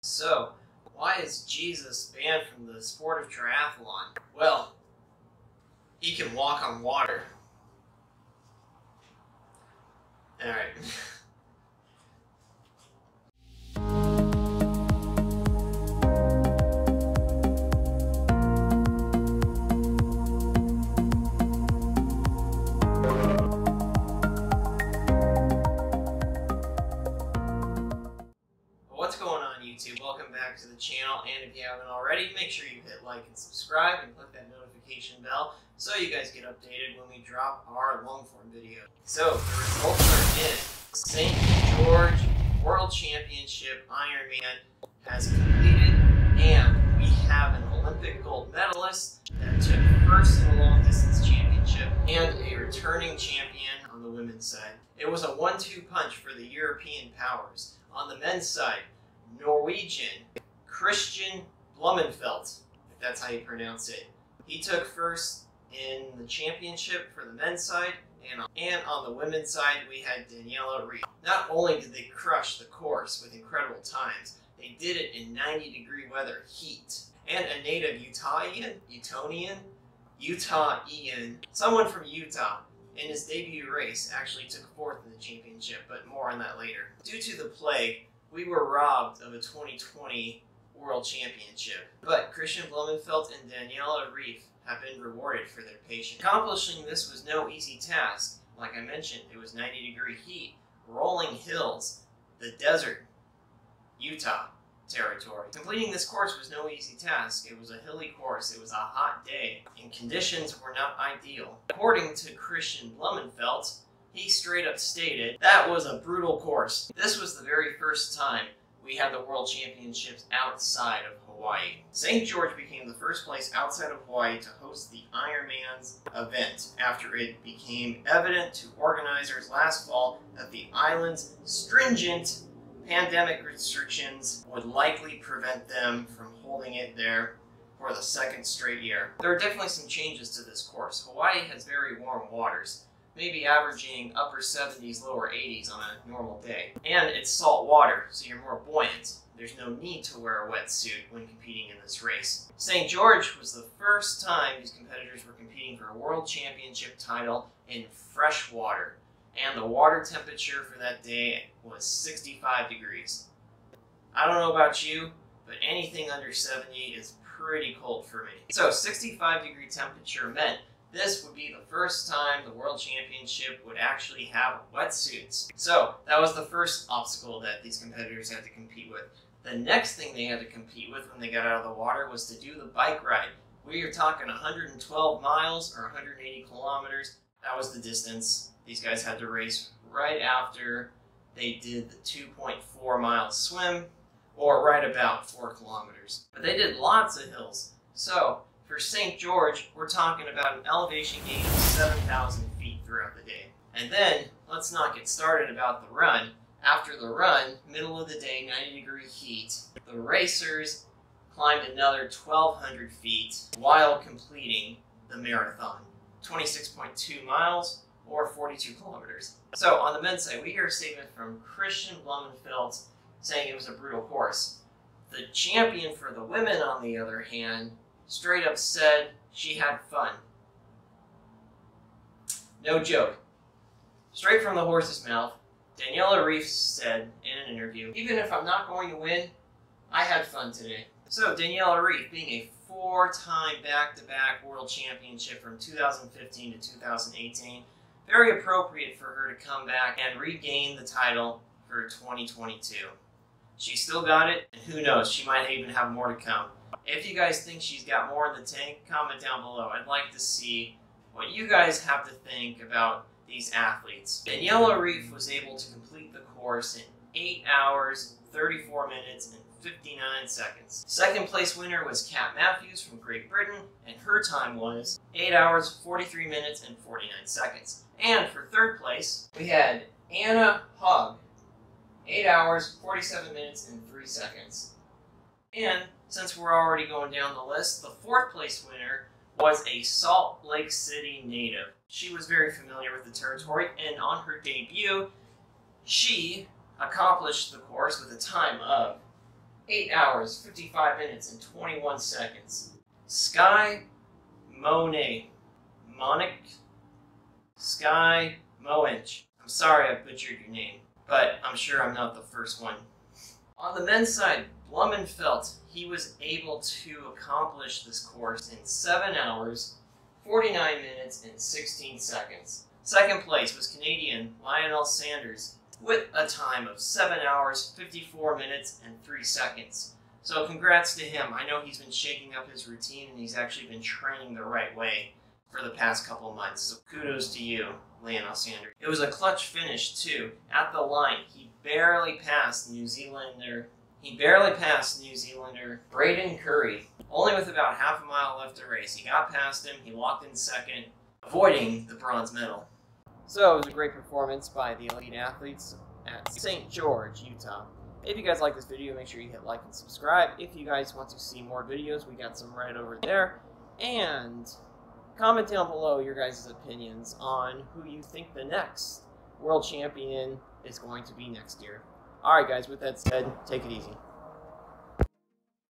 So, why is Jesus banned from the sport of triathlon? Well, he can walk on water. Alright. What's going on, YouTube? Welcome back to the channel, and if you haven't already, make sure you hit like and subscribe and click that notification bell so you guys get updated when we drop our long-form video. So, the results are in. St. George World Championship Ironman has completed, and we have an Olympic gold medalist that took first in the long distance championship and a returning champion on the women's side. It was a 1-2 punch for the European powers. On the men's side, Norwegian Christian Blumenfelt, if that's how you pronounce it. He took first in the championship for the men's side, and on the women's side, we had Daniela Reef. Not only did they crush the course with incredible times, they did it in 90-degree weather heat. And a native Utonian, someone from Utah, in his debut race actually took fourth in the championship, but more on that later. Due to the plague, we were robbed of a 2020 World Championship, but Christian Blumenfelt and Daniela Reef have been rewarded for their patience. Accomplishing this was no easy task. Like I mentioned, it was 90-degree heat, rolling hills, the desert, Utah territory. Completing this course was no easy task. It was a hilly course, it was a hot day, and conditions were not ideal. According to Christian Blumenfelt, he straight up stated, "That was a brutal course. This was the very first time we had the World Championships outside of Hawaii." St. George became the first place outside of Hawaii to host the Ironman's event after it became evident to organizers last fall that the island's stringent pandemic restrictions would likely prevent them from holding it there for the second straight year. There are definitely some changes to this course. Hawaii has very warm waters, maybe averaging upper 70s, lower 80s on a normal day. And it's salt water, so you're more buoyant. There's no need to wear a wetsuit when competing in this race. St. George was the first time these competitors were competing for a world championship title in fresh water. And the water temperature for that day was 65 degrees. I don't know about you, but anything under 70 is pretty cold for me. So 65-degree temperature meant this would be the first time the World Championship would actually have wetsuits. So that was the first obstacle that these competitors had to compete with. The next thing they had to compete with when they got out of the water was to do the bike ride. We are talking 112 miles or 180 kilometers. That was the distance these guys had to race right after they did the 2.4 mile swim, or right about 4 kilometers. But they did lots of hills. So for St. George, we're talking about an elevation gain of 7,000 feet throughout the day. And then, let's not get started about the run. After the run, middle of the day, 90-degree heat, the racers climbed another 1,200 feet while completing the marathon. 26.2 miles or 42 kilometers. So on the men's side, we hear a statement from Christian Blumenfelt saying it was a brutal course. The champion for the women, on the other hand, straight up said she had fun. No joke. Straight from the horse's mouth, Daniela Reef said in an interview, "Even if I'm not going to win, I had fun today." So Daniela Reef, being a 4-time back-to-back world championship from 2015 to 2018, very appropriate for her to come back and regain the title for 2022. She still got it, and who knows, she might even have more to come. If you guys think she's got more in the tank, comment down below. I'd like to see what you guys have to think about these athletes. Daniela Reef was able to complete the course in 8 hours, 34 minutes, and 59 seconds. Second place winner was Kat Matthews from Great Britain, and her time was 8 hours, 43 minutes, and 49 seconds. And for third place, we had Anna Hogg, 8 hours, 47 minutes, and 3 seconds. And since we're already going down the list, the fourth place winner was a Salt Lake City native. She was very familiar with the territory, and on her debut, she accomplished the course with a time of 8 hours, 55 minutes, and 21 seconds. Sky Monet. Sky Moench. I'm sorry I butchered your name, but I'm sure I'm not the first one. On the men's side, Blumenfeld, he was able to accomplish this course in 7 hours, 49 minutes, and 16 seconds. Second place was Canadian Lionel Sanders with a time of 7 hours, 54 minutes, and 3 seconds. So congrats to him. I know he's been shaking up his routine and he's actually been training the right way for the past couple months. So kudos to you, Lionel Sanders. It was a clutch finish too. At the line, he barely passed New Zealander Braden Curry, only with about half a mile left to race. He got past him, he locked in second, avoiding the bronze medal. So it was a great performance by the elite athletes at St. George, Utah. If you guys like this video, make sure you hit like and subscribe. If you guys want to see more videos, we got some right over there. And comment down below your guys' opinions on who you think the next world champion is going to be next year. Alright guys, with that said, take it easy.